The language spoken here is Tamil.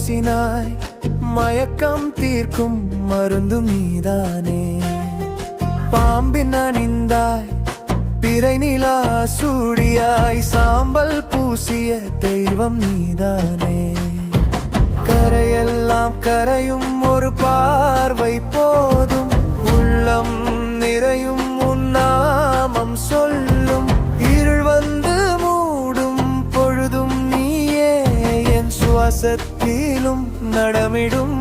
பூசினாய், மயக்கம் தீர்க்கும் மருந்தும் நீதானே. பாம்பின் அணிந்தாய், பிறை நிலா சூடியாய், சாம்பல் பூசிய தெய்வம் நீதானே. கரையெல்லாம் கரையும் ஒரு பார்வை போதும், உள்ளம் நிறையும் உன் நாமம் சொல்லும். இருள் வந்து மூடும் பொழுதும் நீயே, என் சுவாசத்திலும் நடமிடும்